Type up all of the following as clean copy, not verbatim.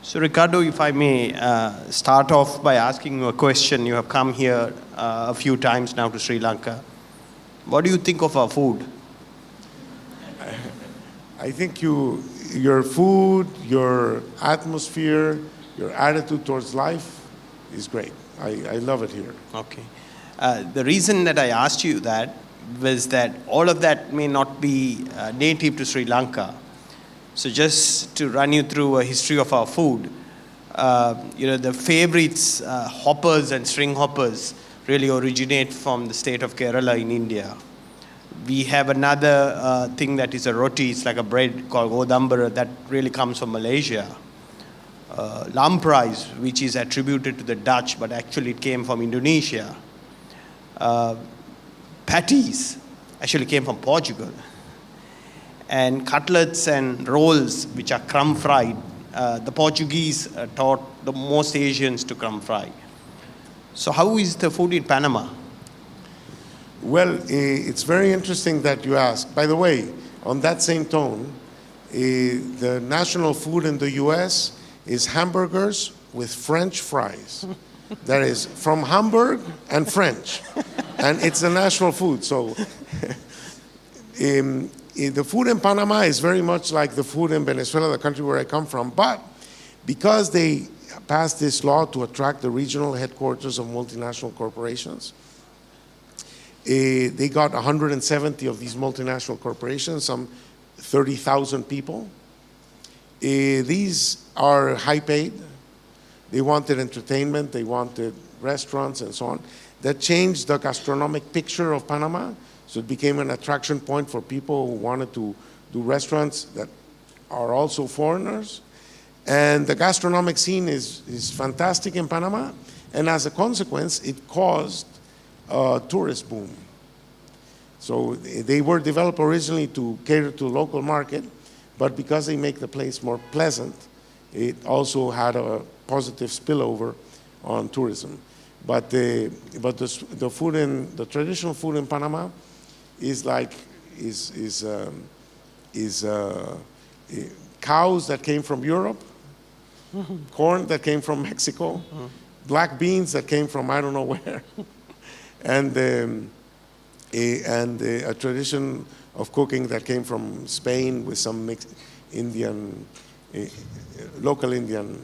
So Ricardo, if I may start off by asking you a question. You have come here a few times now to Sri Lanka. What do you think of our food? I think your food, your atmosphere, your attitude towards life is great. I love it here. Okay. The reason that I asked you that was that all of that may not be native to Sri Lanka. So just to run you through a history of our food, the favorites, hoppers and string hoppers, really originate from the state of Kerala in India. We have another thing that is a roti, it's like a bread called godambara that really comes from Malaysia. Lampreis, which is attributed to the Dutch, but actually it came from Indonesia. Patties actually came from Portugal. And cutlets and rolls, which are crumb fried, the Portuguese taught the most Asians to crumb fry. So how is the food in Panama? Well, it's very interesting that you ask. By the way, on that same tone, the national food in the US is hamburgers with French fries. That is from Hamburg and French. And it's the national food. So the food in Panama is very much like the food in Venezuela, the country where I come from. But because they passed this law to attract the regional headquarters of multinational corporations, they got 170 of these multinational corporations, some 30,000 people. These are high paid. They wanted entertainment, they wanted restaurants and so on. That changed the gastronomic picture of Panama. So it became an attraction point for people who wanted to do restaurants that are also foreigners. And the gastronomic scene is fantastic in Panama. And as a consequence, it caused a tourist boom. So they were developed originally to cater to the local market, but because they make the place more pleasant, it also had a positive spillover on tourism. But the food the traditional food in Panama is cows that came from Europe, corn that came from Mexico, black beans that came from I don't know where, and a tradition of cooking that came from Spain with some Indian, local Indian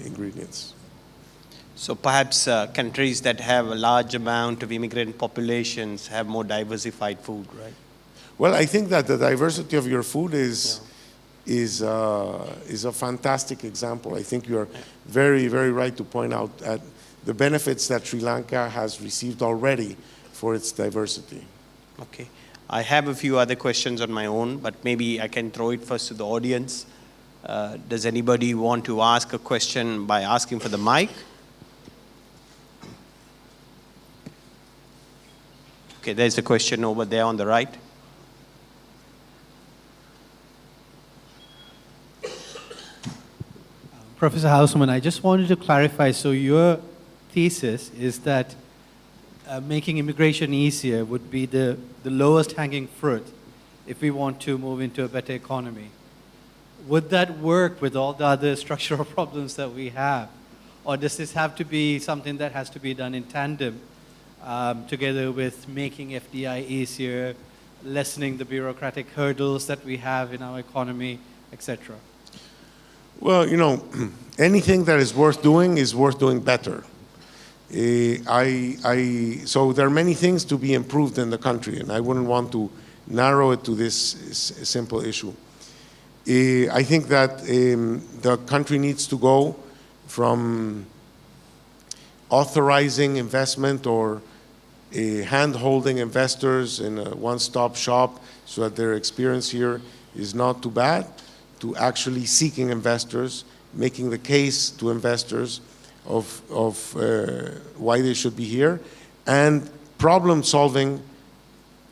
ingredients. So perhaps countries that have a large amount of immigrant populations have more diversified food, right? Well, I think that the diversity of your food is a fantastic example. I think you're very, very right to point out that the benefits that Sri Lanka has received already for its diversity. Okay. I have a few other questions on my own, but maybe I can throw it first to the audience. Does anybody want to ask a question by asking for the mic? Okay, there's a question over there on the right. Professor Hausmann, I just wanted to clarify, so your thesis is that making immigration easier would be the lowest hanging fruit if we want to move into a better economy. Would that work with all the other structural problems that we have? Or does this have to be something that has to be done in tandem together with making FDI easier, lessening the bureaucratic hurdles that we have in our economy, etc.? Well, anything that is worth doing better. So there are many things to be improved in the country, and I wouldn't want to narrow it to this simple issue. I think that the country needs to go from authorizing investment or hand-holding investors in a one-stop shop so that their experience here is not too bad, to actually seeking investors, making the case to investors of why they should be here, and problem solving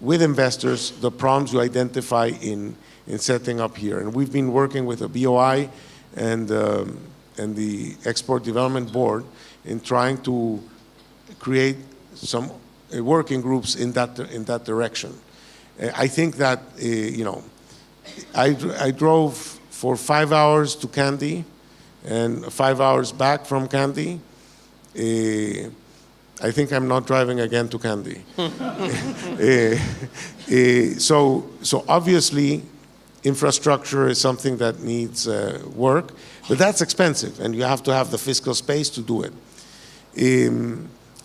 with investors the problems you identify in setting up here. And we've been working with the BOI and the Export Development Board in trying to create some working groups in that direction. I think that I drove for 5 hours to Kandy and 5 hours back from Kandy, I think I'm not driving again to Kandy. So obviously, infrastructure is something that needs work, but that's expensive, and you have to have the fiscal space to do it.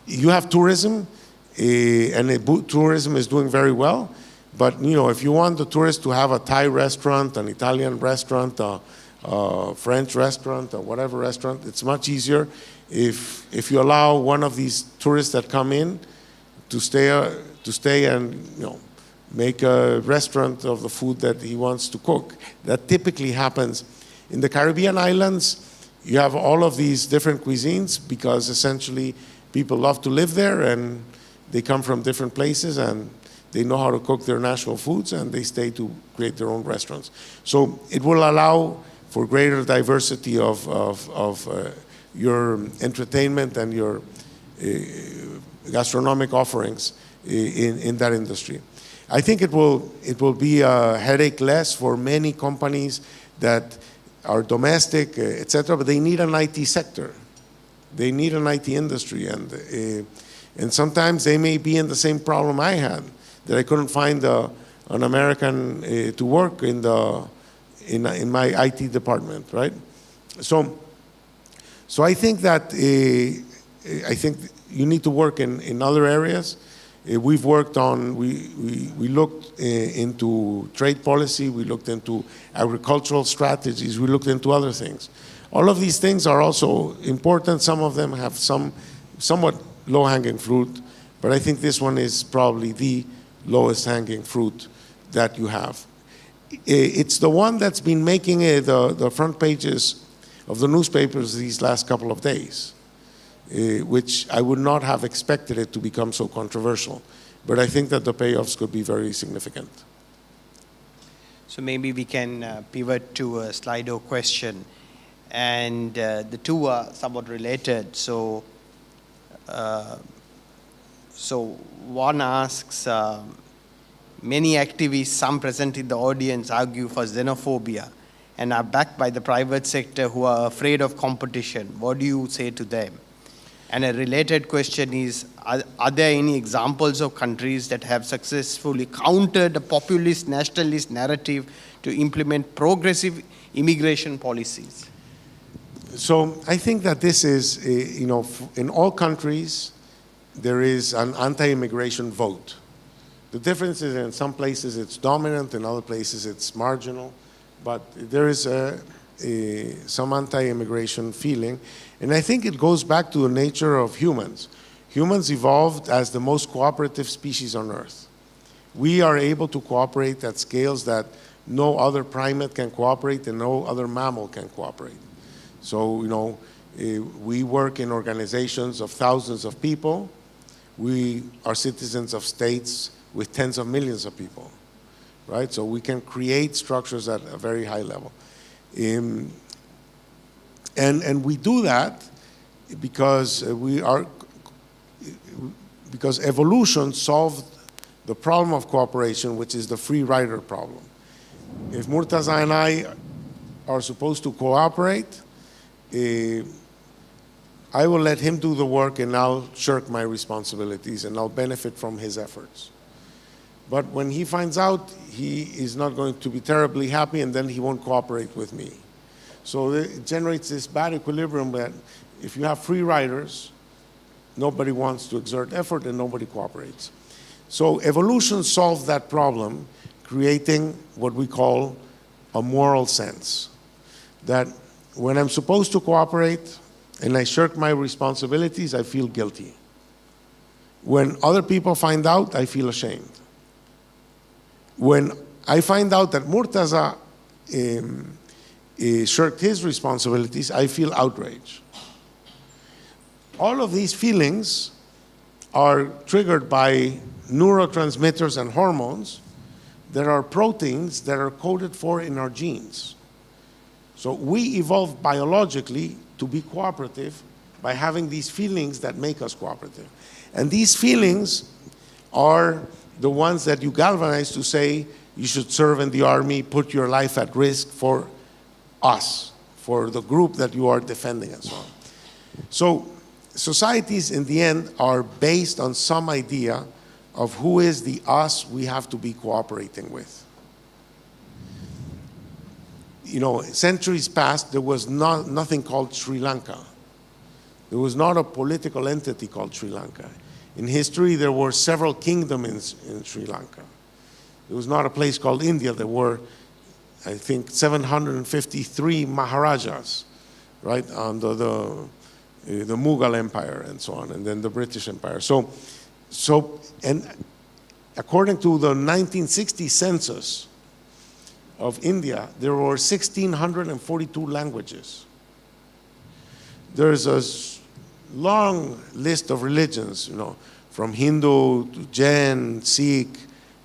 You have tourism, and tourism is doing very well, but if you want the tourist to have a Thai restaurant, an Italian restaurant, a French restaurant, or whatever restaurant, it's much easier if you allow one of these tourists that come in to stay and make a restaurant of the food that he wants to cook. That typically happens. In the Caribbean islands, you have all of these different cuisines because essentially people love to live there and they come from different places and they know how to cook their national foods and they stay to create their own restaurants. So it will allow for greater diversity of your entertainment and your gastronomic offerings in that industry. I think it will be a headache less for many companies that are domestic, etc., but they need an IT sector. They need an IT industry, and sometimes they may be in the same problem I had, that I couldn't find an American to work in my IT department, right? So I think that you need to work in other areas. We've worked on, we looked into trade policy, we looked into agricultural strategies, we looked into other things. All of these things are also important. Some of them have somewhat low-hanging fruit, but I think this one is probably the lowest hanging fruit that you have. It's the one that's been making the front pages of the newspapers these last couple of days, which I would not have expected it to become so controversial. But I think that the payoffs could be very significant. So maybe we can pivot to a Slido question. And the two are somewhat related. So one asks, many activists, some present in the audience, argue for xenophobia and are backed by the private sector who are afraid of competition. What do you say to them? And a related question is, are there any examples of countries that have successfully countered the populist nationalist narrative to implement progressive immigration policies? So I think that this is, in all countries, there is an anti-immigration vote. The difference is in some places it's dominant, in other places it's marginal, but there is some anti-immigration feeling. And I think it goes back to the nature of humans. Humans evolved as the most cooperative species on Earth. We are able to cooperate at scales that no other primate can cooperate and no other mammal can cooperate. So, we work in organizations of thousands of people. We are citizens of states with tens of millions of people, right? So we can create structures at a very high level. And we do that because because evolution solved the problem of cooperation, which is the free rider problem. If Murtaza and I are supposed to cooperate, I will let him do the work and I'll shirk my responsibilities and I'll benefit from his efforts. But when he finds out, he is not going to be terribly happy and then he won't cooperate with me. So it generates this bad equilibrium that if you have free riders, nobody wants to exert effort and nobody cooperates. So evolution solved that problem, creating what we call a moral sense. That when I'm supposed to cooperate and I shirk my responsibilities, I feel guilty. When other people find out, I feel ashamed. When I find out that Murtaza shirked his responsibilities, I feel outrage. All of these feelings are triggered by neurotransmitters and hormones that are proteins that are coded for in our genes. So we evolved biologically to be cooperative by having these feelings that make us cooperative. And these feelings are the ones that you galvanize to say you should serve in the army, put your life at risk for us, for the group that you are defending and so on. So societies in the end are based on some idea of who is the us we have to be cooperating with. You know, centuries past, there was nothing called Sri Lanka. There was not a political entity called Sri Lanka. In history, there were several kingdoms in Sri Lanka. There was not a place called India. There were, I think, 753 Maharajas, right, under the Mughal Empire and so on, and then the British Empire. And according to the 1960 census of India, there were 1,642 languages. There's a long list of religions, you know, from Hindu to Jain, Sikh,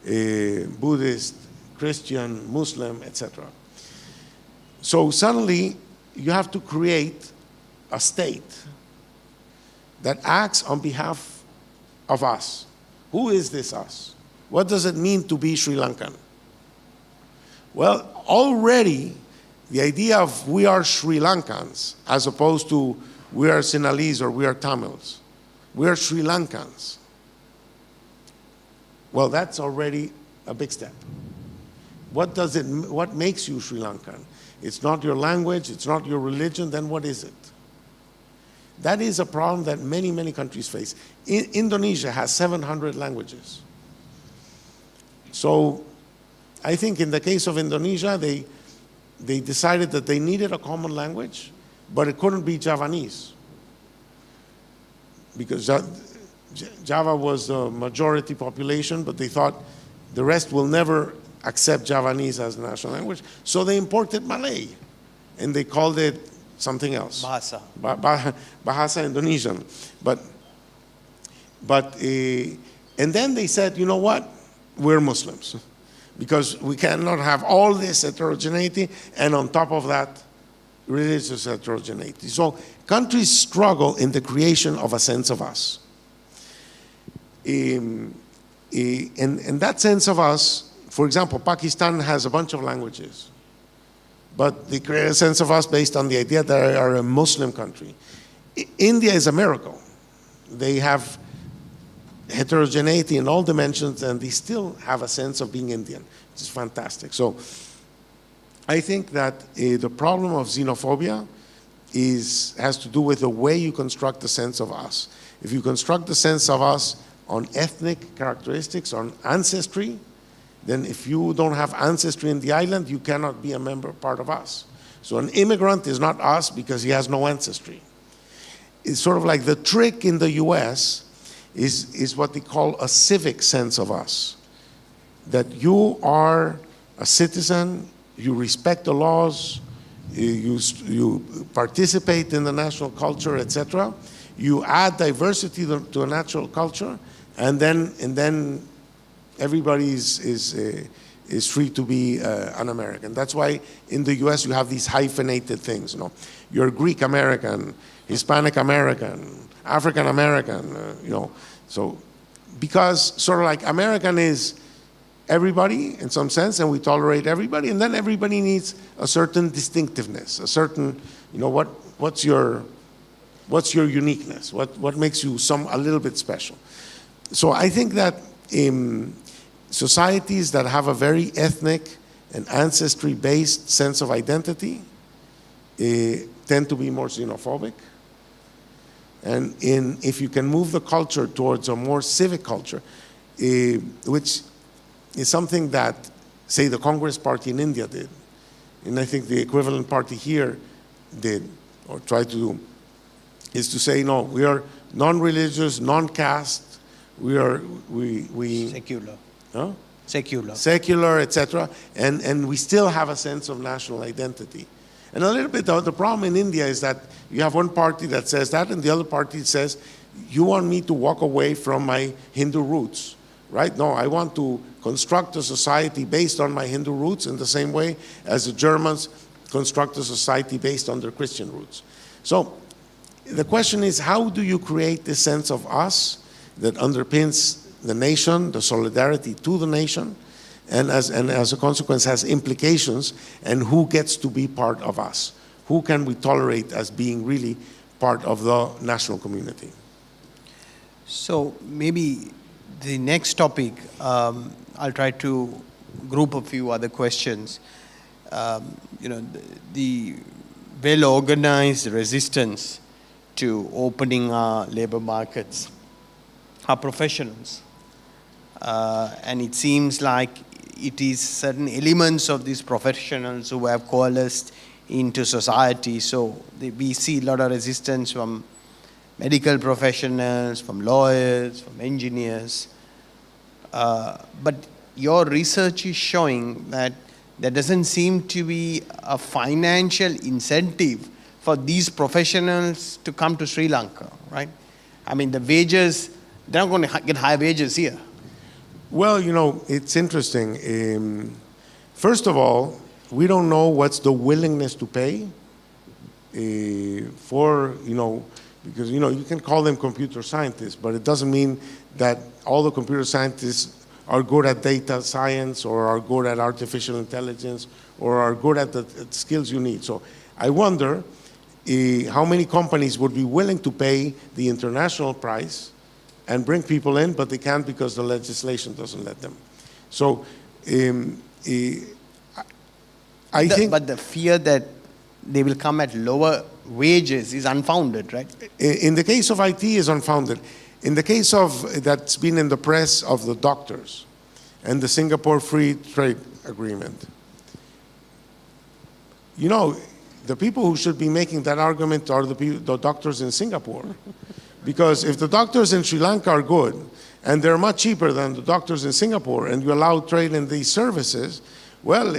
Buddhist, Christian, Muslim, etc. So suddenly you have to create a state that acts on behalf of us. Who is this us? What does it mean to be Sri Lankan? Well, already the idea of we are Sri Lankans as opposed to we are Sinhalese or we are Tamils. We are Sri Lankans. Well, that's already a big step. What makes you Sri Lankan? It's not your language, it's not your religion, then what is it? That is a problem that many, many countries face. Indonesia has 700 languages. So I think in the case of Indonesia, they decided that they needed a common language, but it couldn't be Javanese. Because Java was the majority population, but they thought the rest will never accept Javanese as a national language. So they imported Malay, and they called it something else. Bahasa. Bahasa Indonesian. And then they said, you know what? We're Muslims. Because we cannot have all this heterogeneity, and on top of that, religious heterogeneity. So countries struggle in the creation of a sense of us. And that sense of us, for example, Pakistan has a bunch of languages, but they create a sense of us based on the idea that they are a Muslim country. India is a miracle. They have heterogeneity in all dimensions, and they still have a sense of being Indian. It's fantastic. So I think that the problem of xenophobia has to do with the way you construct the sense of us. If you construct the sense of us on ethnic characteristics, on ancestry, then if you don't have ancestry in the island, you cannot be a part of us. So an immigrant is not us because he has no ancestry. It's sort of like the trick in the US is what they call a civic sense of us. That you are a citizen, you respect the laws, you participate in the national culture, etc. You add diversity to a natural culture, and then everybody is free to be an American. That's why in the US you have these hyphenated things. You know, you're Greek American, Hispanic American, African American. You know, so because sort of like American is everybody in some sense, and we tolerate everybody, and then everybody needs a certain distinctiveness, a certain, you know, what's your uniqueness, what makes you a little bit special. So I think that societies that have a very ethnic and ancestry-based sense of identity tend to be more xenophobic. And if you can move the culture towards a more civic culture, which is something that, say, the Congress Party in India did, and I think the equivalent party here did, or tried to do, is to say, no, we are non-religious, non-caste, we Secular. Huh? Secular, etc., and we still have a sense of national identity. And a little bit the problem in India is that you have one party that says that, and the other party says, you want me to walk away from my Hindu roots, right? No, I want to construct a society based on my Hindu roots in the same way as the Germans construct a society based on their Christian roots. So the question is, how do you create this sense of us that underpins the nation, the solidarity to the nation, and as a consequence has implications, and who gets to be part of us? who can we tolerate as being really part of the national community? So maybe the next topic, I'll try to group a few other questions. The well-organized resistance to opening our labor markets are professionals. And it seems like it is certain elements of these professionals who have coalesced into society. So we see a lot of resistance from medical professionals, from lawyers, from engineers. But your research is showing that there doesn't seem to be a financial incentive for these professionals to come to Sri Lanka, right? I mean, the wages, they're not going to get high wages here. Well, it's interesting. First of all, we don't know what's the willingness to pay for, because, you can call them computer scientists, but it doesn't mean that all the computer scientists are good at data science or are good at artificial intelligence or are good at the skills you need. So I wonder how many companies would be willing to pay the international price and bring people in, but they can't because the legislation doesn't let them. So I think... But the fear that they will come at lower wages is unfounded, right? In the case of IT is unfounded. In the case of, that's been in the press, of the doctors and the Singapore Free Trade Agreement, the people who should be making that argument are the doctors in Singapore. Because if the doctors in Sri Lanka are good, and they're much cheaper than the doctors in Singapore, and you allow trade in these services, well,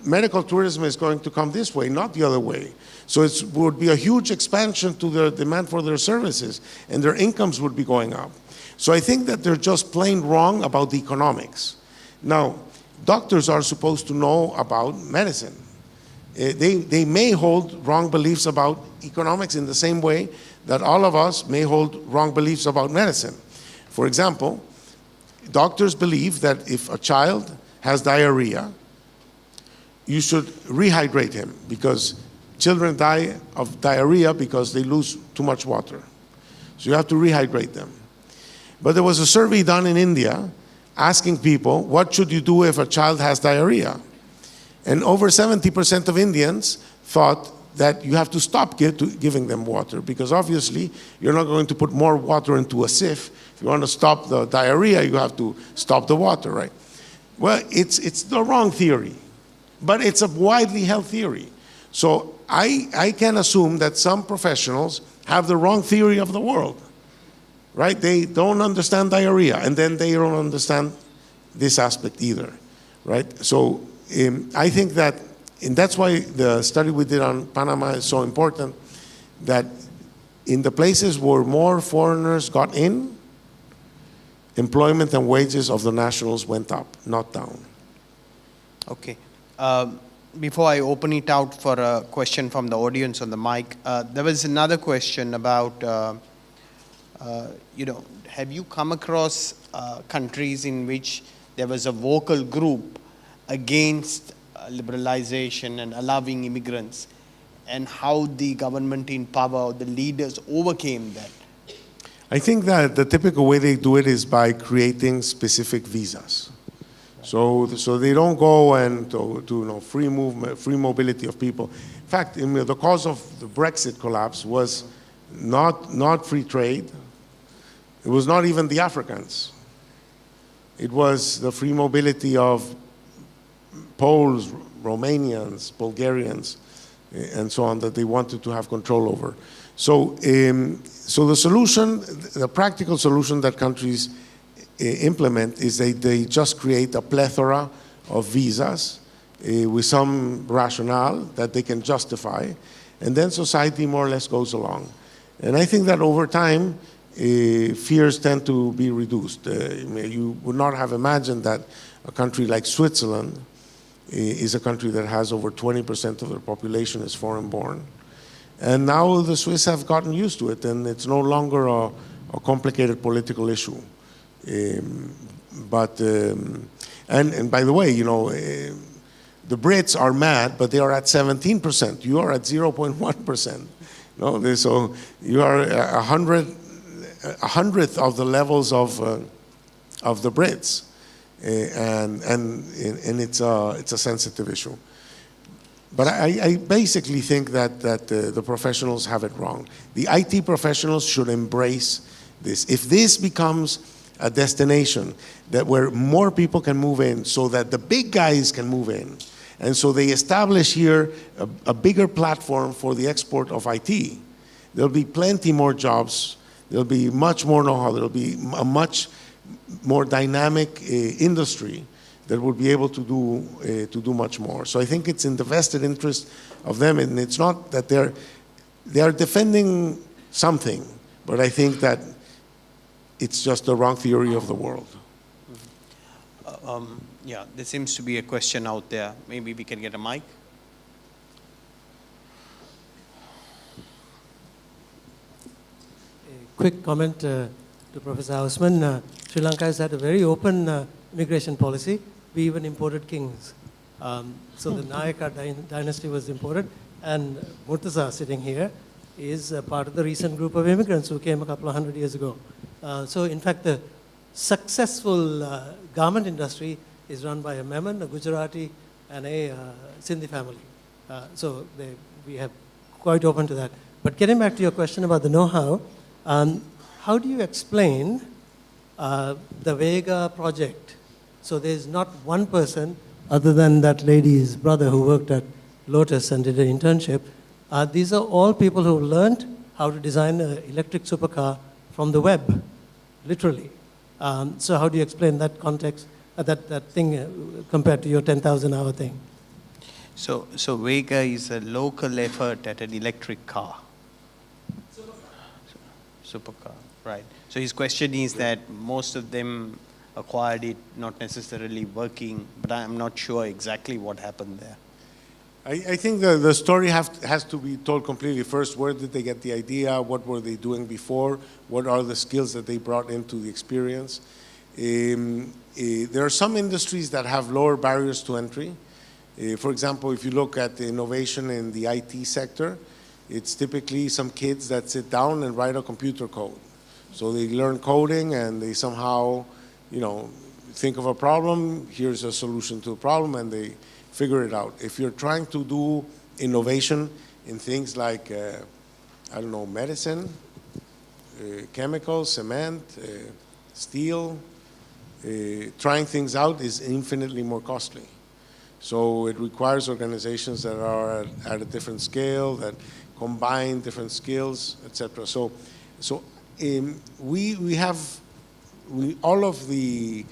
medical tourism is going to come this way, not the other way. So it would be a huge expansion to the demand for their services, and their incomes would be going up. So I think that they're just plain wrong about the economics. Now, doctors are supposed to know about medicine. They may hold wrong beliefs about economics in the same way that all of us may hold wrong beliefs about medicine. For example, doctors believe that if a child has diarrhea, you should rehydrate him, because children die of diarrhea because they lose too much water. So you have to rehydrate them. But there was a survey done in India asking people, what should you do if a child has diarrhea? And over 70% of Indians thought that you have to stop giving them water, because obviously you're not going to put more water into a sieve. If you want to stop the diarrhea, you have to stop the water, right? Well, it's the wrong theory, but it's a widely held theory. So I can assume that some professionals have the wrong theory of the world, right? They don't understand diarrhea, and then they don't understand this aspect either, right? So I think that, and that's why the study we did on Panama is so important, that in the places where more foreigners got in, employment and wages of the nationals went up, not down. Okay. Before I open it out for a question from the audience on the mic, there was another question about, have you come across countries in which there was a vocal group against liberalization and allowing immigrants, and how the government in power, the leaders overcame that? I think that the typical way they do it is by creating specific visas. So they don't go and to free movement, free mobility of people. In fact, the cause of the Brexit collapse was not free trade. It was not even the Africans. It was the free mobility of Poles, Romanians, Bulgarians, and so on, that they wanted to have control over. So the solution, the practical solution that countries implement is they just create a plethora of visas with some rationale that they can justify, and then society more or less goes along. And I think that over time, fears tend to be reduced. You would not have imagined that a country like Switzerland is a country that has over 20% of their population is foreign-born. And now the Swiss have gotten used to it, and it's no longer a complicated political issue. And by the way, The Brits are mad, but they are at 17%. You are at 0.1%. No, so you are a hundredth of the levels of the Brits, and it's a sensitive issue. But I basically think that the professionals have it wrong. The IT professionals should embrace this. If this becomes a destination where more people can move in, so that the big guys can move in, and so they establish here a bigger platform for the export of IT, there'll be plenty more jobs, there'll be much more know-how, there'll be a much more dynamic industry that will be able to do much more. So I think it's in the vested interest of them, and it's not that they are defending something, but I think that it's just the wrong theory of the world. Yeah, there seems to be a question out there. Maybe we can get a mic. A quick comment to Professor Hausmann. Sri Lanka has had a very open immigration policy. We even imported kings. So the Nayaka dynasty was imported, and Murtaza sitting here is part of the recent group of immigrants who came a couple of 100 years ago. So in fact, the successful garment industry is run by a Memon, a Gujarati, and a Sindhi family. So we have quite open to that. But getting back to your question about the know-how, how do you explain the Vega project? So there's not one person other than that lady's brother who worked at Lotus and did an internship. These are all people who learned how to design an electric supercar from the web, literally. So how do you explain that context, that thing compared to your 10,000-hour thing? So Vega is a local effort at an electric car. Supercar, right. So his question is that most of them acquired it not necessarily working, but I'm not sure exactly what happened there. I think the story has to be told completely. First, where did they get the idea? What were they doing before? What are the skills that they brought into the experience? There are some industries that have lower barriers to entry. For example, if you look at the innovation in the IT sector, it's typically some kids that sit down and write a computer code. So they learn coding and they somehow, think of a problem, here's a solution to a problem, and they figure it out. If you're trying to do innovation in things like, medicine, chemicals, cement, steel, trying things out is infinitely more costly. So it requires organizations that are at a different scale, that combine different skills, etc. So all of the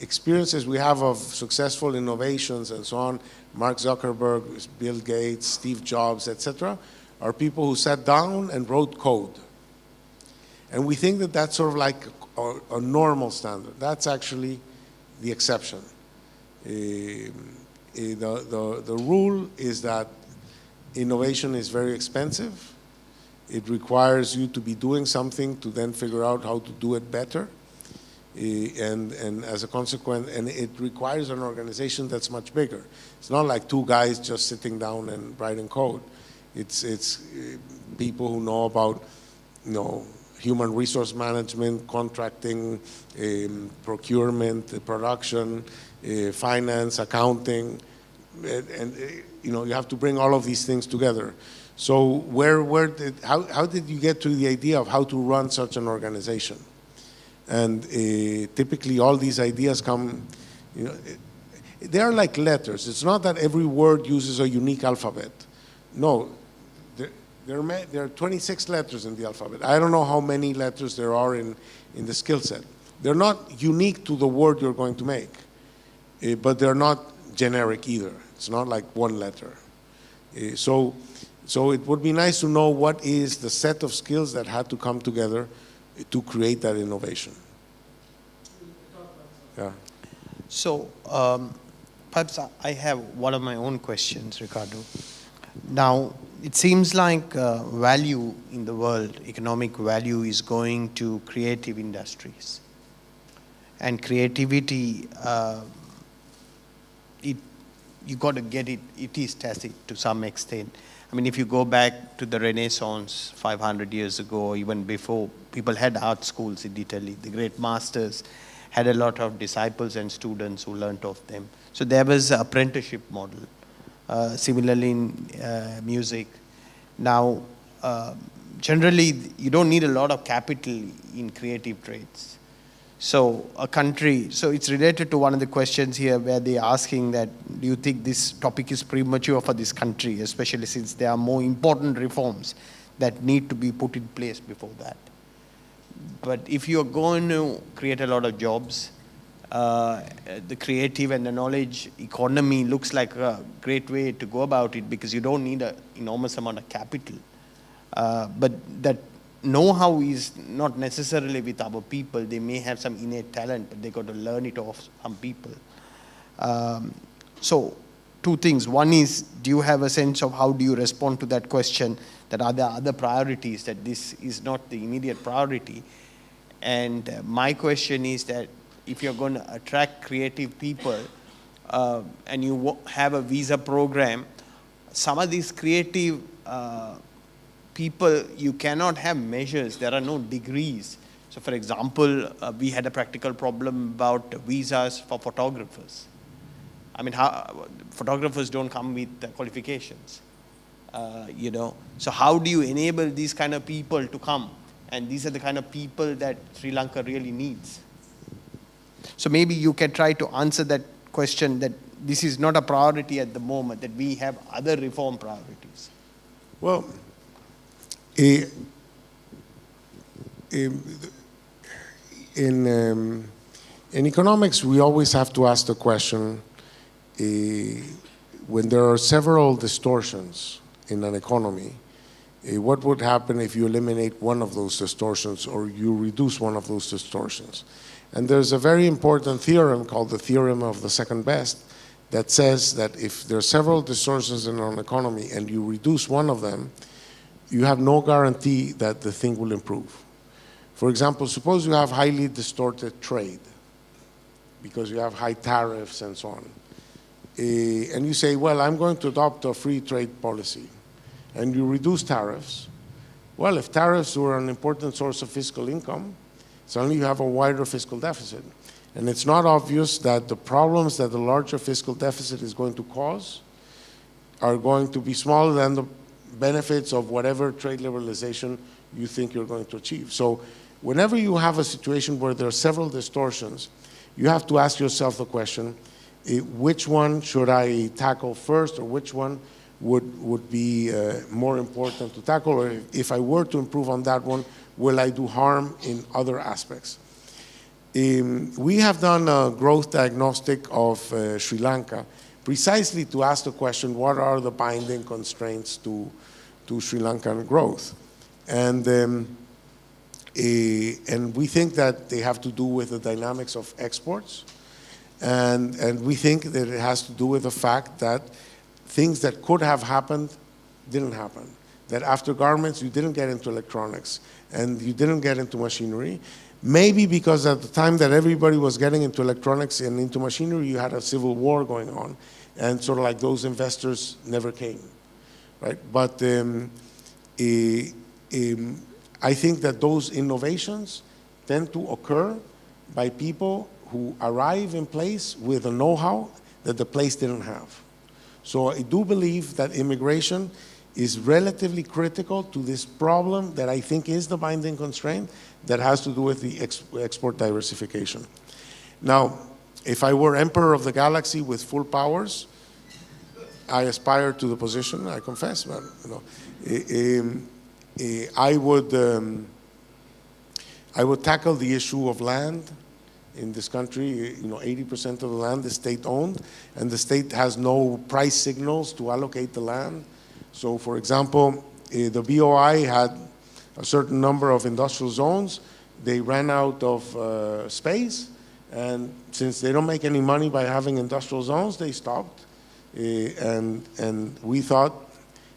experiences we have of successful innovations and so on, Mark Zuckerberg, Bill Gates, Steve Jobs, etc., are people who sat down and wrote code. And we think that that's sort of like a normal standard. That's actually the exception. The rule is that innovation is very expensive. It requires you to be doing something to then figure out how to do it better. And as a consequence, and it requires an organization that's much bigger. It's not like two guys just sitting down and writing code. It's people who know about, human resource management, contracting, procurement, production, finance, accounting, and you have to bring all of these things together. So how did you get to the idea of how to run such an organization? And typically all these ideas come, they are like letters. It's not that every word uses a unique alphabet. No, there are 26 letters in the alphabet. I don't know how many letters there are in the skill set. They're not unique to the word you're going to make, but they're not generic either. It's not like one letter. So it would be nice to know what is the set of skills that had to come together to create that innovation. Yeah. So perhaps I have one of my own questions, Ricardo. Now, it seems like value in the world, economic value, is going to creative industries. And creativity, you got to get it. It is tacit to some extent. I mean, if you go back to the Renaissance 500 years ago, or even before, people had art schools in Italy. The great masters had a lot of disciples and students who learnt of them. So there was an apprenticeship model. Similarly in music. Now, generally, you don't need a lot of capital in creative trades. So a country, so it's related to one of the questions here where they're asking that, do you think this topic is premature for this country, especially since there are more important reforms that need to be put in place before that? But if you're going to create a lot of jobs, the creative and the knowledge economy looks like a great way to go about it because you don't need an enormous amount of capital. But that know-how is not necessarily with our people. They may have some innate talent, but they got to learn it off some people. So two things. One is, do you have a sense of how do you respond to that question, that are there other priorities, that this is not the immediate priority? And my question is that if you're going to attract creative people and you have a visa program, some of these creative people, you cannot have measures. There are no degrees. So for example, we had a practical problem about visas for photographers. I mean, photographers don't come with qualifications, you know. So how do you enable these kind of people to come? And these are the kind of people that Sri Lanka really needs. So maybe you can try to answer that question, that this is not a priority at the moment, that we have other reform priorities. Well, in economics, we always have to ask the question, when there are several distortions in an economy, what would happen if you eliminate one of those distortions or you reduce one of those distortions? And there's a very important theorem called the Theorem of the Second Best that says that if there are several distortions in an economy and you reduce one of them, you have no guarantee that the thing will improve. For example, suppose you have highly distorted trade because you have high tariffs and so on. And you say, well, I'm going to adopt a free trade policy. And you reduce tariffs. Well, if tariffs were an important source of fiscal income, suddenly you have a wider fiscal deficit. And it's not obvious that the problems that the larger fiscal deficit is going to cause are going to be smaller than the benefits of whatever trade liberalization you think you're going to achieve. So whenever you have a situation where there are several distortions, you have to ask yourself the question, which one should I tackle first, or which one would be more important to tackle, or if I were to improve on that one, will I do harm in other aspects? We have done a growth diagnostic of Sri Lanka precisely to ask the question, what are the binding constraints to Sri Lankan growth? And we think that they have to do with the dynamics of exports, and we think that it has to do with the fact that things that could have happened didn't happen. That after garments, you didn't get into electronics, and you didn't get into machinery. Maybe because at the time that everybody was getting into electronics and into machinery, you had a civil war going on, and sort of like those investors never came, right? But I think that those innovations tend to occur by people who arrive in place with a know-how that the place didn't have. So I do believe that immigration is relatively critical to this problem that I think is the binding constraint that has to do with the export diversification. Now, if I were emperor of the galaxy with full powers, I aspire to the position, I confess, but I would tackle the issue of land in this country. 80% of the land is state-owned, and the state has no price signals to allocate the land. So, for example, the BOI had a certain number of industrial zones. They ran out of space, and since they don't make any money by having industrial zones, they stopped. And we thought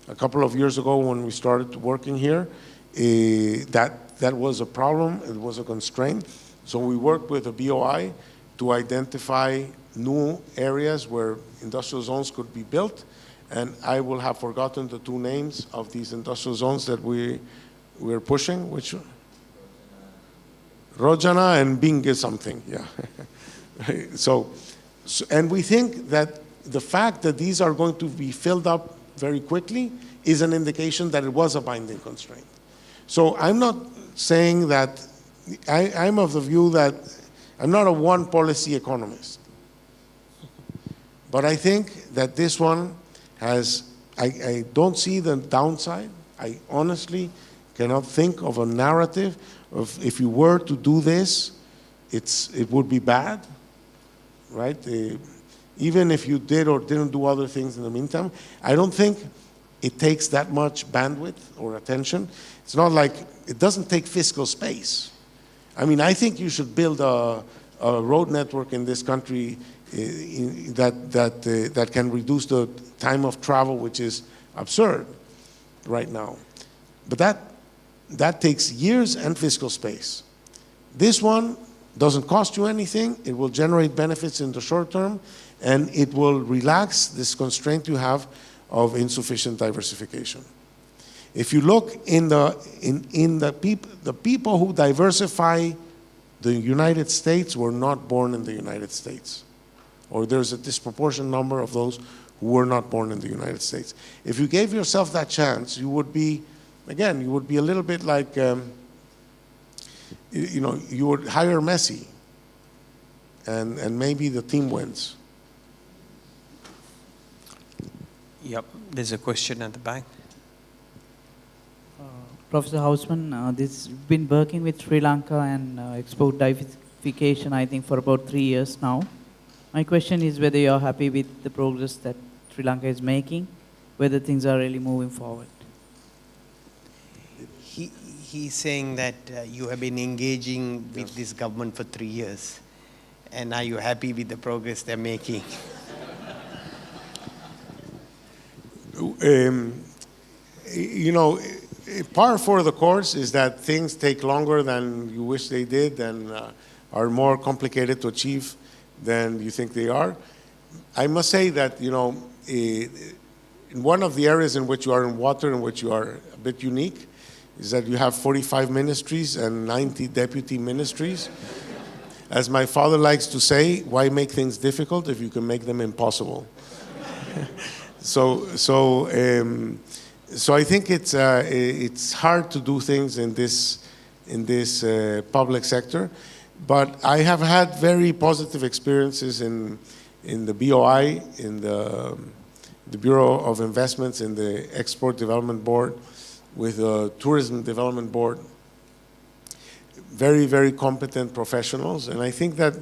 a couple of years ago when we started working here that was a problem, it was a constraint. So we worked with the BOI to identify new areas where industrial zones could be built. And I will have forgotten the two names of these industrial zones that we're pushing, which Rojana and Binge something, yeah. so, and we think that the fact that these are going to be filled up very quickly is an indication that it was a binding constraint. So I'm not saying that, I'm of the view that I'm not a one policy economist. But I think that this one has, I don't see the downside. I honestly cannot think of a narrative of if you were to do this, it would be bad, right? Even if you did or didn't do other things in the meantime, I don't think it takes that much bandwidth or attention. It's not like, it doesn't take fiscal space. I mean, I think you should build a road network in this country that can reduce the time of travel, which is absurd right now. But that takes years and fiscal space. This one doesn't cost you anything. It will generate benefits in the short term, and it will relax this constraint you have of insufficient diversification. If you look in the people who diversify the United States were not born in the United States, or there's a disproportionate number of those who were not born in the United States. If you gave yourself that chance, you would be, again, you would be a little bit like, you would hire Messi, and maybe the team wins. Yep, there's a question at the back. Professor Hausmann, this been working with Sri Lanka and export diversification, I think, for about 3 years now. My question is whether you're happy with the progress that Sri Lanka is making, whether things are really moving forward. He's saying that you have been engaging with this government for 3 years, and are you happy with the progress they're making? Par for the course is that things take longer than you wish they did and are more complicated to achieve than you think they are. I must say that, in one of the areas in which you are in water, in which you are a bit unique, is that you have 45 ministries and 90 deputy ministries. As my father likes to say, why make things difficult if you can make them impossible? So I think it's hard to do things in this public sector, but I have had very positive experiences in the BOI, in the Bureau of Investments, in the Export Development Board, with the Tourism Development Board. Very, very competent professionals, and I think that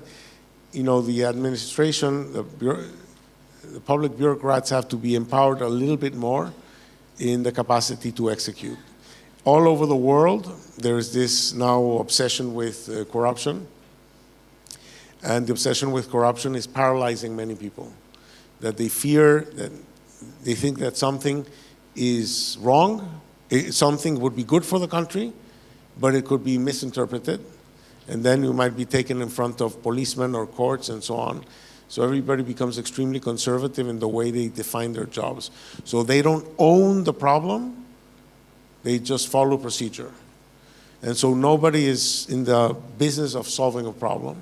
the administration, the public bureaucrats have to be empowered a little bit more in the capacity to execute. All over the world, there is this now obsession with corruption. And the obsession with corruption is paralyzing many people. That they fear, that they think that something is wrong, something would be good for the country, but it could be misinterpreted. And then you might be taken in front of policemen or courts and so on. So everybody becomes extremely conservative in the way they define their jobs. So they don't own the problem, they just follow procedure. And so nobody is in the business of solving a problem.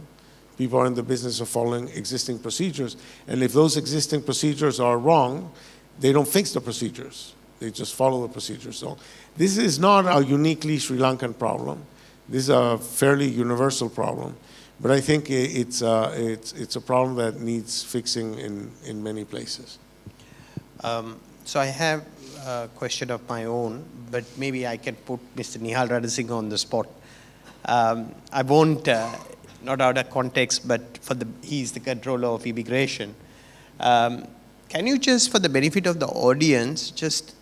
People are in the business of following existing procedures. And if those existing procedures are wrong, they don't fix the procedures. They just follow the procedures. So this is not a uniquely Sri Lankan problem. This is a fairly universal problem. But I think it's a problem that needs fixing in many places. So I have a question of my own, but maybe I can put Mr. Nihal Radasinghe on the spot. I won't, not out of context, but he's the controller of immigration. Can you just, for the benefit of the audience, just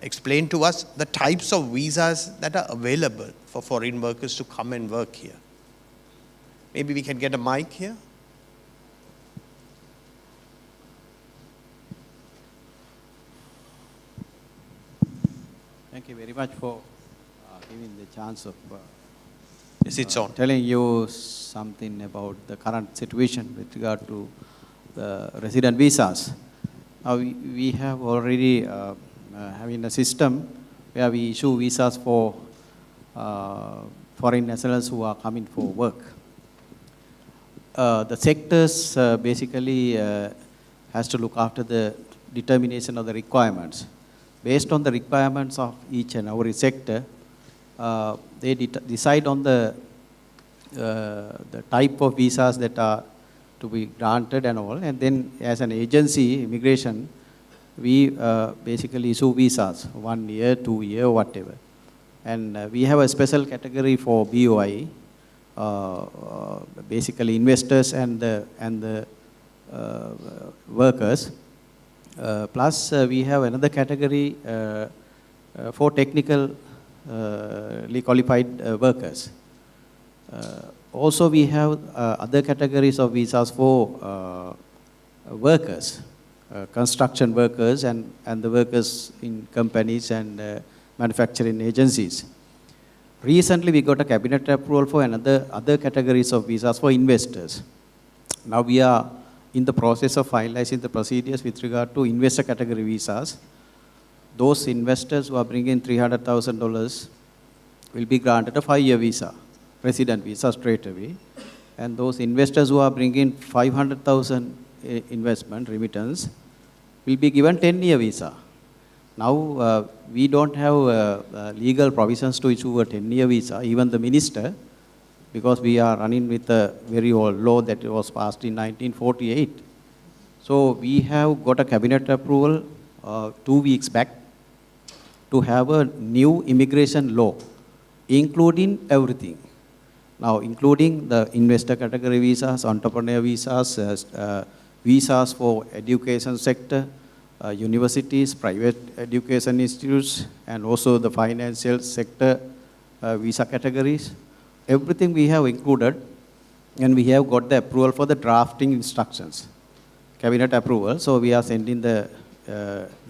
explain to us the types of visas that are available for foreign workers to come and work here? Maybe we can get a mic here. Thank you very much for giving the chance of Yes, it's on. telling you something about the current situation with regard to resident visas. Now we have already having a system where we issue visas for foreign nationals who are coming for work. The sectors basically has to look after the determination of the requirements. Based on the requirements of each and every sector, they decide on the type of visas that are to be granted and all. And then as an agency, immigration, we basically issue visas, 1 year, 2 year, whatever. And we have a special category for BOI, basically investors and the workers. Plus we have another category for technically qualified workers. Also we have other categories of visas for workers, construction workers and the workers in companies and manufacturing agencies. Recently we got a cabinet approval for other categories of visas for investors. Now we are in the process of finalizing the procedures with regard to investor category visas. Those investors who are bringing $300,000 will be granted a 5-year visa, resident visa straight away. And those investors who are bringing 500,000 investment remittance will be given 10-year visa. Now we don't have legal provisions to issue a 10-year visa, even the minister, because we are running with a very old law that was passed in 1948. So we have got a cabinet approval 2 weeks back to have a new immigration law, including everything. Now, including the investor category visas, entrepreneur visas, visas for education sector, universities, private education institutes, and also the financial sector visa categories. Everything we have included, and we have got the approval for the drafting instructions, cabinet approval. So we are sending the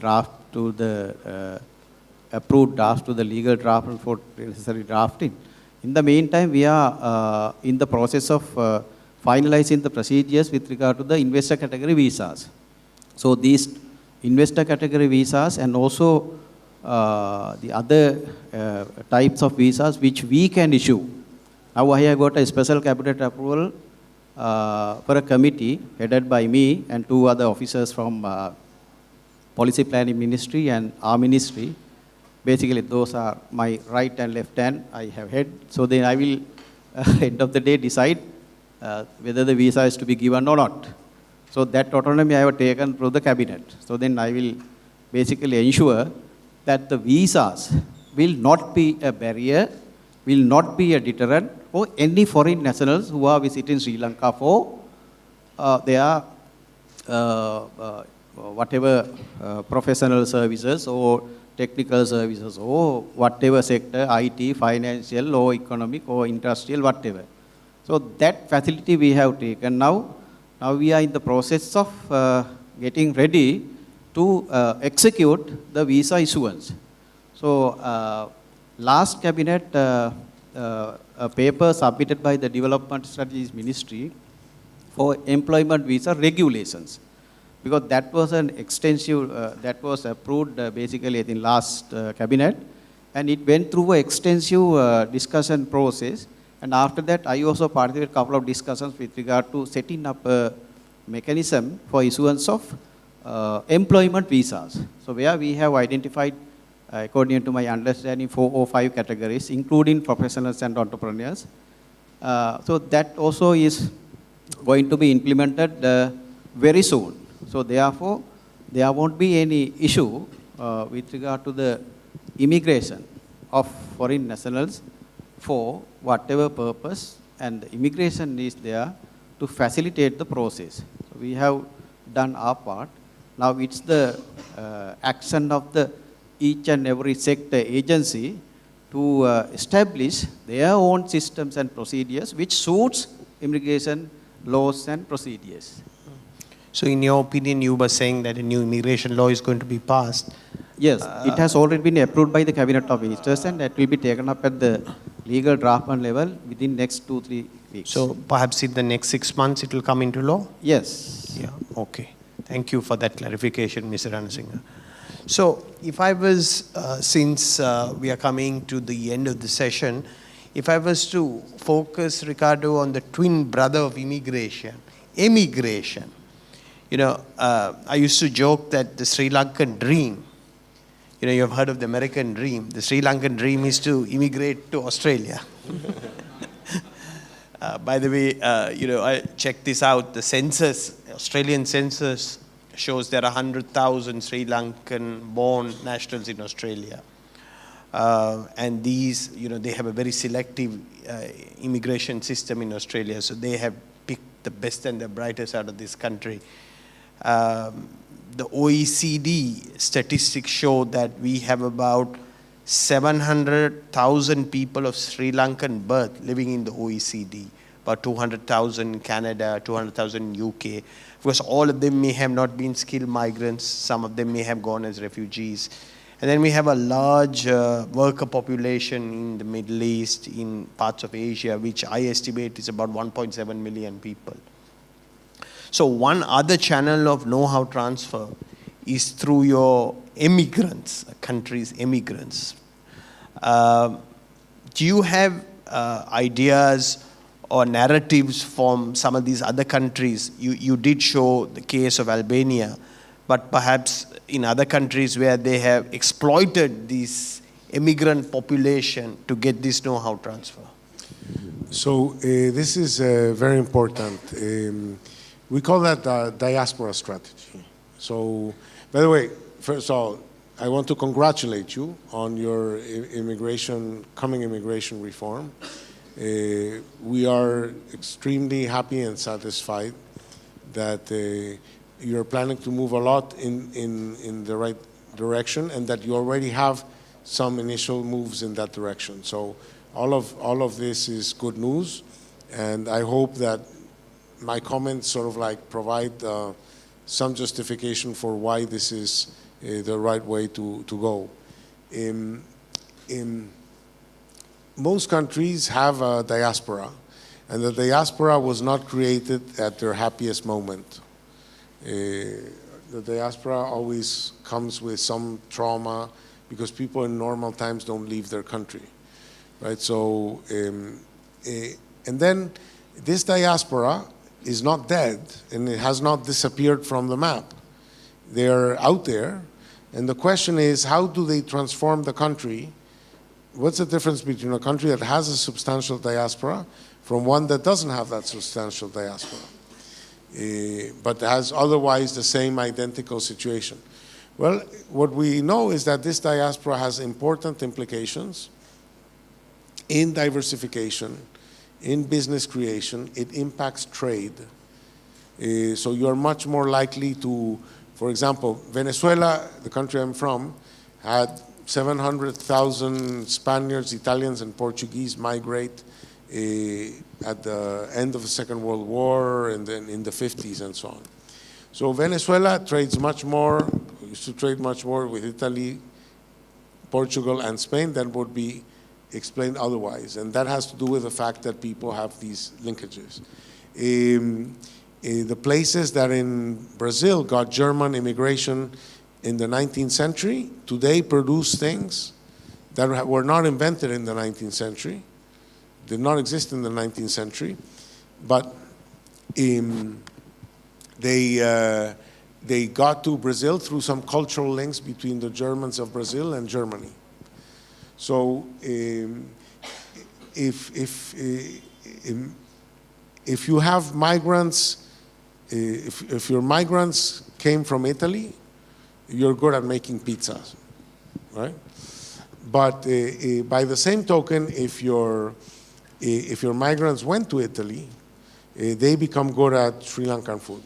draft to the approved draft to the legal draft for necessary drafting. In the meantime, we are in the process of finalizing the procedures with regard to the investor category visas. So these investor category visas and also the other types of visas which we can issue. Now I have got a special cabinet approval for a committee headed by me and 2 other officers from Policy Planning Ministry and our ministry. Basically, those are my right and left hand I have had. So then I will, end of the day, decide whether the visa is to be given or not. So that autonomy I have taken through the cabinet. So then I will basically ensure that the visas will not be a barrier, will not be a deterrent for any foreign nationals who are visiting Sri Lanka for their whatever professional services or technical services or whatever sector, IT, financial or economic or industrial, whatever. So that facility we have taken now. Now we are in the process of getting ready to execute the visa issuance. So last cabinet, a paper submitted by the Development Strategies Ministry for employment visa regulations. Because that was an extensive, that was approved basically in last cabinet, and it went through an extensive discussion process. And after that, I also participated in a couple of discussions with regard to setting up a mechanism for issuance of employment visas. So where we have identified, according to my understanding, 4 or 5 categories, including professionals and entrepreneurs. So that also is going to be implemented very soon. So therefore, there won't be any issue with regard to the immigration of foreign nationals for whatever purpose, and the immigration is there to facilitate the process. So we have done our part. Now it's the action of the each and every sector agency to establish their own systems and procedures which suits immigration laws and procedures. So in your opinion, you were saying that a new immigration law is going to be passed. Yes, it has already been approved by the Cabinet of Ministers, and that will be taken up at the legal draftman level within next 2-3 weeks. So perhaps in the next 6 months it will come into law? Yes. Yeah, okay. Thank you for that clarification, Mr. Ranasinghe. So if I was, since we are coming to the end of the session, if I was to focus, Ricardo, on the twin brother of immigration, emigration, you know, I used to joke that the Sri Lankan dream, you know, you've heard of the American dream. The Sri Lankan dream is to immigrate to Australia. By the way, you know, I checked this out. The census, Australian census, shows there are 100,000 Sri Lankan-born nationals in Australia. And these, you know, they have a very selective immigration system in Australia. So they have picked the best and the brightest out of this country. The OECD statistics show that we have about 700,000 people of Sri Lankan birth living in the OECD, about 200,000 in Canada, 200,000 in UK. Of course, all of them may have not been skilled migrants. Some of them may have gone as refugees. And then we have a large worker population in the Middle East, in parts of Asia, which I estimate is about 1.7 million people. So one other channel of know-how transfer is through your immigrants, countries' immigrants. Do you have ideas or narratives from some of these other countries? You did show the case of Albania, but perhaps in other countries where they have exploited this immigrant population to get this know-how transfer. So this is very important. We call that diaspora strategy. So, by the way, first of all, I want to congratulate you on your coming immigration reform. We are extremely happy and satisfied that you're planning to move a lot in the right direction, and that you already have some initial moves in that direction. So all of this is good news, and I hope that my comments sort of like provide some justification for why this is the right way to go. Most countries have a diaspora, and the diaspora was not created at their happiest moment. The diaspora always comes with some trauma because people in normal times don't leave their country, right? So, and then this diaspora is not dead, and it has not disappeared from the map. They're out there, and the question is, how do they transform the country? What's the difference between a country that has a substantial diaspora from one that doesn't have that substantial diaspora, but has otherwise the same identical situation? Well, what we know is that this diaspora has important implications in diversification, in business creation. It impacts trade. So you're much more likely to, for example, Venezuela, the country I'm from, had 700,000 Spaniards, Italians, and Portuguese migrate at the end of the Second World War and then in the 50s and so on. So Venezuela trades much more, used to trade much more with Italy, Portugal, and Spain than would be explained otherwise. And that has to do with the fact that people have these linkages. The places that in Brazil got German immigration in the 19th century today produce things that were not invented in the 19th century, did not exist in the 19th century, but they got to Brazil through some cultural links between the Germans of Brazil and Germany. So if you have migrants, if your migrants came from Italy, you're good at making pizzas, right? But by the same token, if your migrants went to Italy, they become good at Sri Lankan food,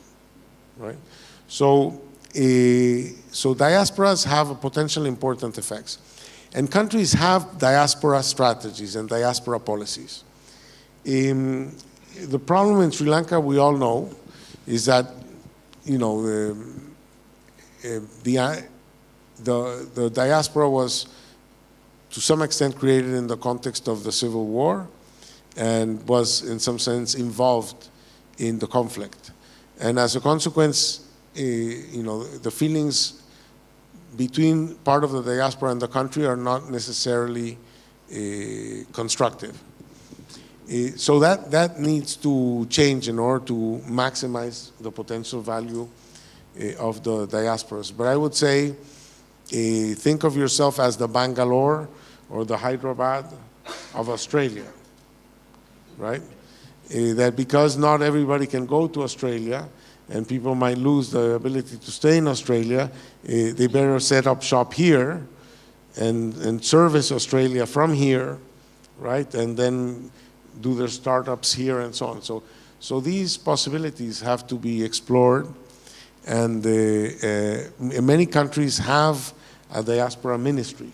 right? So diasporas have a potential important effects. And countries have diaspora strategies and diaspora policies. The problem in Sri Lanka, we all know, is that, you know, the diaspora was to some extent created in the context of the Civil War and was in some sense involved in the conflict. And as a consequence, the feelings between part of the diaspora and the country are not necessarily constructive. So that needs to change in order to maximize the potential value of the diasporas. But I would say, think of yourself as the Bangalore or the Hyderabad of Australia, right? That because not everybody can go to Australia and people might lose the ability to stay in Australia, they better set up shop here and service Australia from here, right? And then do their startups here and so on. So these possibilities have to be explored, and many countries have a diaspora ministry.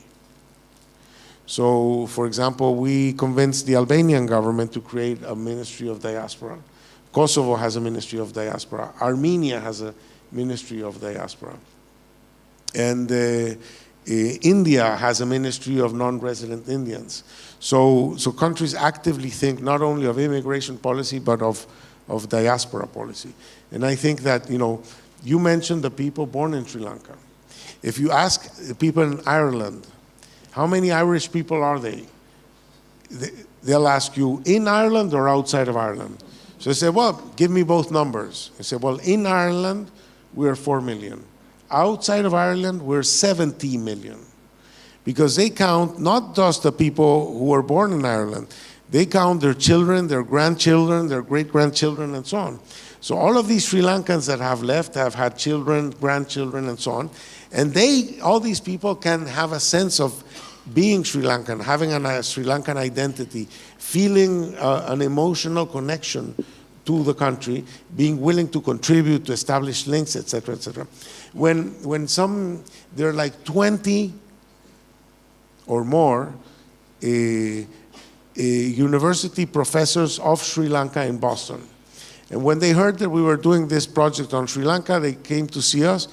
So, for example, we convinced the Albanian government to create a ministry of diaspora. Kosovo has a ministry of diaspora. Armenia has a ministry of diaspora. And India has a ministry of non-resident Indians. So countries actively think not only of immigration policy, but of diaspora policy. And I think that, you mentioned the people born in Sri Lanka. If you ask the people in Ireland, how many Irish people are they? They'll ask you, in Ireland or outside of Ireland? So they say, well, give me both numbers. I say, well, in Ireland, we're 4 million. Outside of Ireland, we're 70 million. Because they count not just the people who were born in Ireland, they count their children, their grandchildren, their great-grandchildren, and so on. So all of these Sri Lankans that have left have had children, grandchildren, and so on. And all these people can have a sense of being Sri Lankan, having a Sri Lankan identity, feeling an emotional connection to the country, being willing to contribute, to establish links, etc., etc. When there are like 20 or more university professors of Sri Lanka in Boston. And when they heard that we were doing this project on Sri Lanka, they came to see us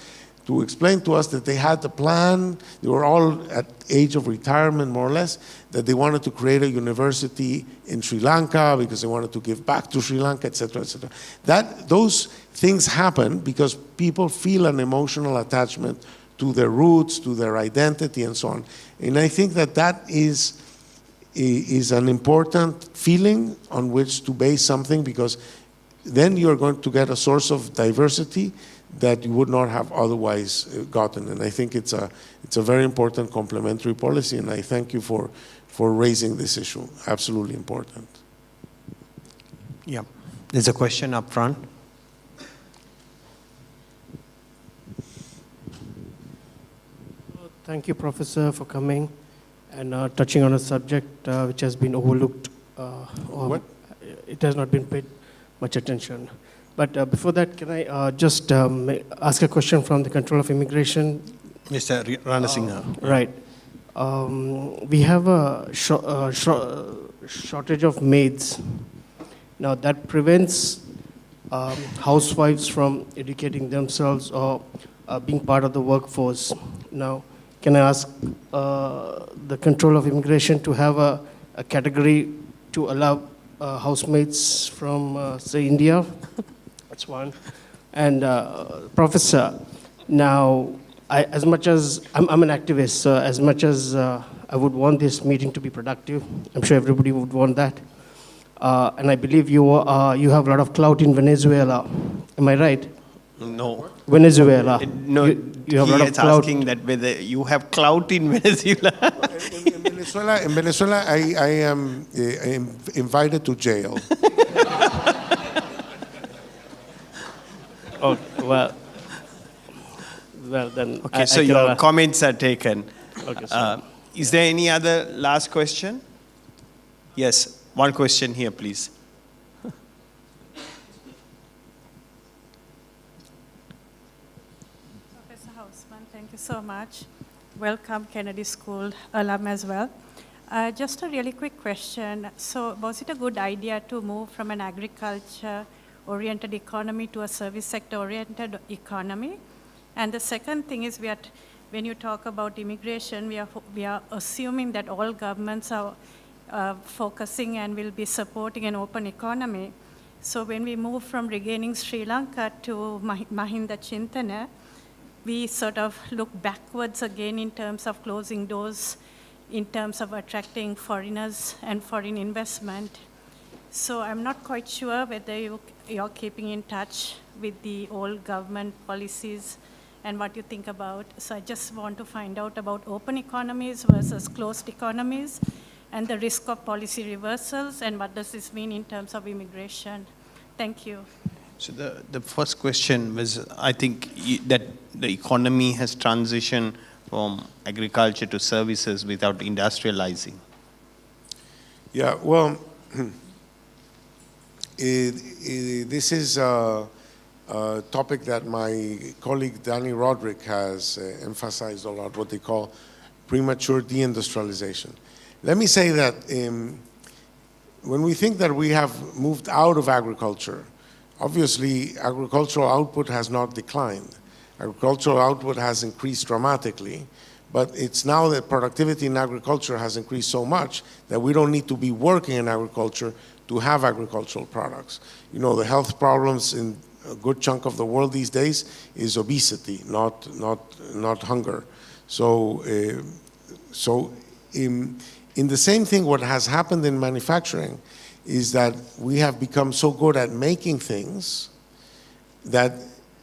to explain to us that they had the plan. They were all at age of retirement, more or less, that they wanted to create a university in Sri Lanka because they wanted to give back to Sri Lanka, etc., etc. Those things happen because people feel an emotional attachment to their roots, to their identity, and so on. And I think that is an important feeling on which to base something, because then you're going to get a source of diversity that you would not have otherwise gotten. And I think it's a very important complementary policy, and I thank you for raising this issue. Absolutely important. Yeah, there's a question up front. Thank you, Professor, for coming and touching on a subject which has been overlooked. Or it has not been paid much attention. But before that, can I just ask a question from the Control of Immigration? Mr. Ranasinghe. Right. We have a shortage of maids. Now, that prevents housewives from educating themselves or being part of the workforce. Now, can I ask the Control of Immigration to have a category to allow housemaids from, say, India? That's one. And Professor, now, as much as I'm an activist, so as much as I would want this meeting to be productive, I'm sure everybody would want that. And I believe you have a lot of clout in Venezuela. Am I right? No. Venezuela. No, you have a lot of clout. asking that whether you have clout in Venezuela. In Venezuela, I am invited to jail. Oh, well then. Okay, so your comments are taken. Okay, sorry. Is there any other last question? Yes, one question here, please. Professor Hausmann, thank you so much. Welcome, Kennedy School alum as well. Just a really quick question. So was it a good idea to move from an agriculture-oriented economy to a service sector-oriented economy? And the second thing is, when you talk about immigration, we are assuming that all governments are focusing and will be supporting an open economy. So when we moved from regaining Sri Lanka to Mahinda Chintana, we sort of look backwards again in terms of closing doors, in terms of attracting foreigners and foreign investment. So I'm not quite sure whether you're keeping in touch with the old government policies and what you think about. So I just want to find out about open economies versus closed economies and the risk of policy reversals and what does this mean in terms of immigration. Thank you. So the first question was, I think that the economy has transitioned from agriculture to services without industrializing. Yeah, well, this is a topic that my colleague Danny Roderick has emphasized a lot, what they call premature deindustrialization. Let me say that when we think that we have moved out of agriculture, obviously agricultural output has not declined. Agricultural output has increased dramatically, but it's now that productivity in agriculture has increased so much that we don't need to be working in agriculture to have agricultural products. You know, the health problems in a good chunk of the world these days is obesity, not hunger. So, in the same thing, what has happened in manufacturing is that we have become so good at making things that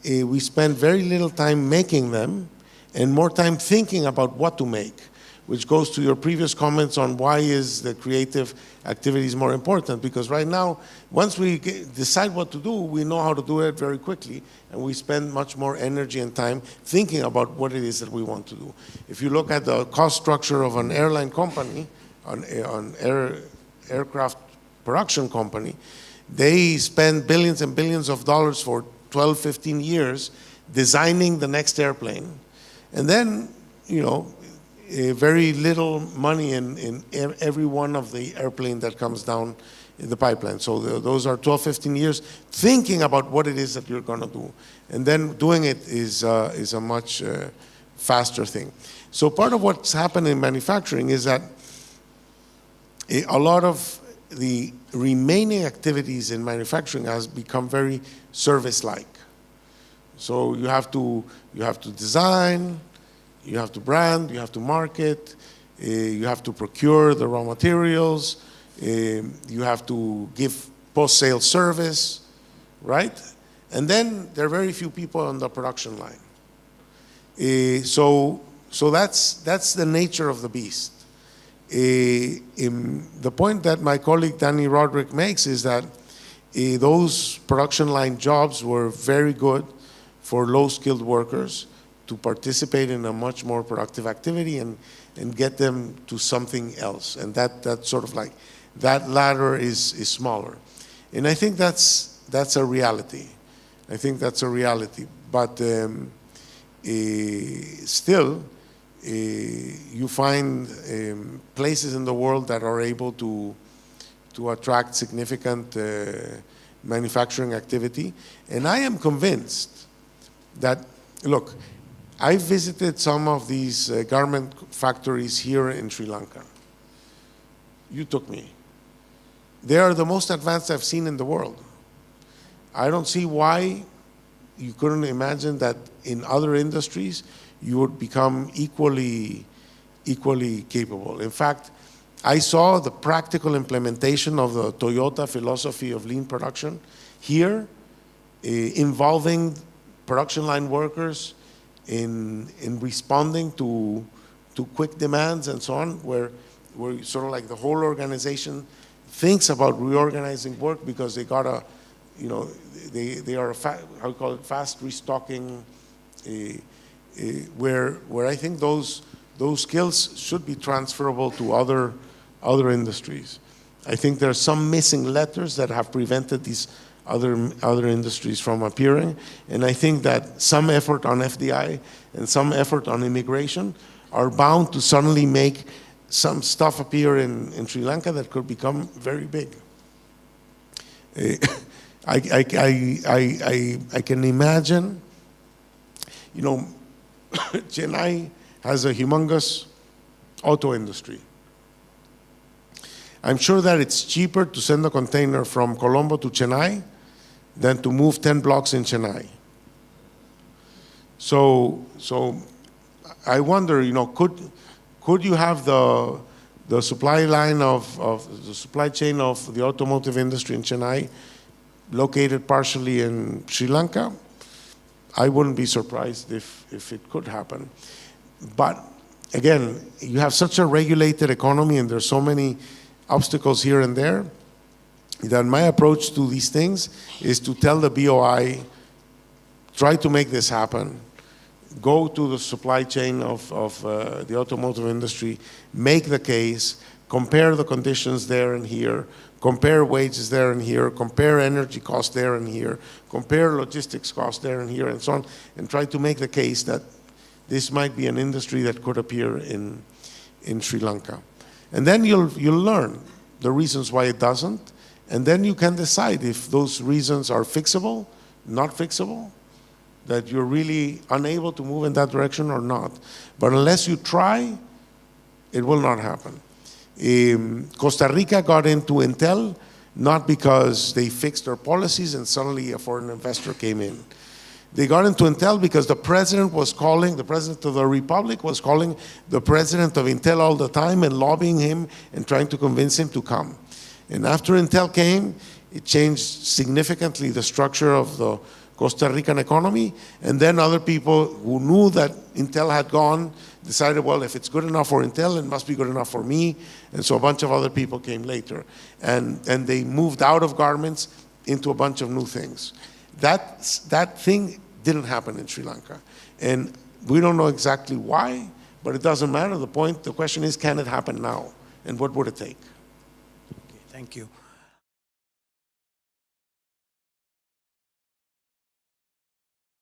we spend very little time making them and more time thinking about what to make, which goes to your previous comments on why is the creative activities more important. Because right now, once we decide what to do, we know how to do it very quickly, and we spend much more energy and time thinking about what it is that we want to do. If you look at the cost structure of an airline company, an aircraft production company, they spend billions and billions of dollars for 12, 15 years designing the next airplane. And then, you know, very little money in every one of the airplane that comes down in the pipeline. So those are 12, 15 years thinking about what it is that you're going to do. And then doing it is a much faster thing. So part of what's happened in manufacturing is that a lot of the remaining activities in manufacturing has become very service-like. So you have to design, you have to brand, you have to market, you have to procure the raw materials, you have to give post-sale service, right? And then there are very few people on the production line. So that's the nature of the beast. The point that my colleague Danny Roderick makes is that those production line jobs were very good for low-skilled workers to participate in a much more productive activity and get them to something else. And that's sort of like, that ladder is smaller. And I think that's a reality. I think that's a reality. But still, you find places in the world that are able to attract significant manufacturing activity. And I am convinced that, look, I visited some of these garment factories here in Sri Lanka. You took me. They are the most advanced I've seen in the world. I don't see why you couldn't imagine that in other industries you would become equally capable. In fact, I saw the practical implementation of the Toyota philosophy of lean production here, involving production line workers in responding to quick demands and so on, where sort of like the whole organization thinks about reorganizing work because they gotta, you know, they are how you call it, fast restocking, where I think those skills should be transferable to other industries. I think there are some missing letters that have prevented these other industries from appearing, and I think that some effort on FDI and some effort on immigration are bound to suddenly make some stuff appear in Sri Lanka that could become very big. I can imagine, you know, Chennai has a humongous auto industry. I'm sure that it's cheaper to send a container from Colombo to Chennai than to move 10 blocks in Chennai. So I wonder, could you have the supply line of the supply chain of the automotive industry in Chennai located partially in Sri Lanka? I wouldn't be surprised if it could happen. But again, you have such a regulated economy and there's so many obstacles here and there that my approach to these things is to tell the BOI, try to make this happen. Go to the supply chain of the automotive industry, make the case, compare the conditions there and here, compare wages there and here, compare energy costs there and here, compare logistics costs there and here, and so on, and try to make the case that this might be an industry that could appear in Sri Lanka. And then you'll learn the reasons why it doesn't, and then you can decide if those reasons are fixable, not fixable, that you're really unable to move in that direction or not. But unless you try, it will not happen. Costa Rica got into Intel not because they fixed their policies and suddenly a foreign investor came in. They got into Intel because the president of the republic was calling the president of Intel all the time and lobbying him and trying to convince him to come. And after Intel came, it changed significantly the structure of the Costa Rican economy, and then other people who knew that Intel had gone decided, well, if it's good enough for Intel, it must be good enough for me, and so a bunch of other people came later. And they moved out of garments into a bunch of new things. That thing didn't happen in Sri Lanka, and we don't know exactly why, but it doesn't matter. The question is, can it happen now, and what would it take? Okay, thank you.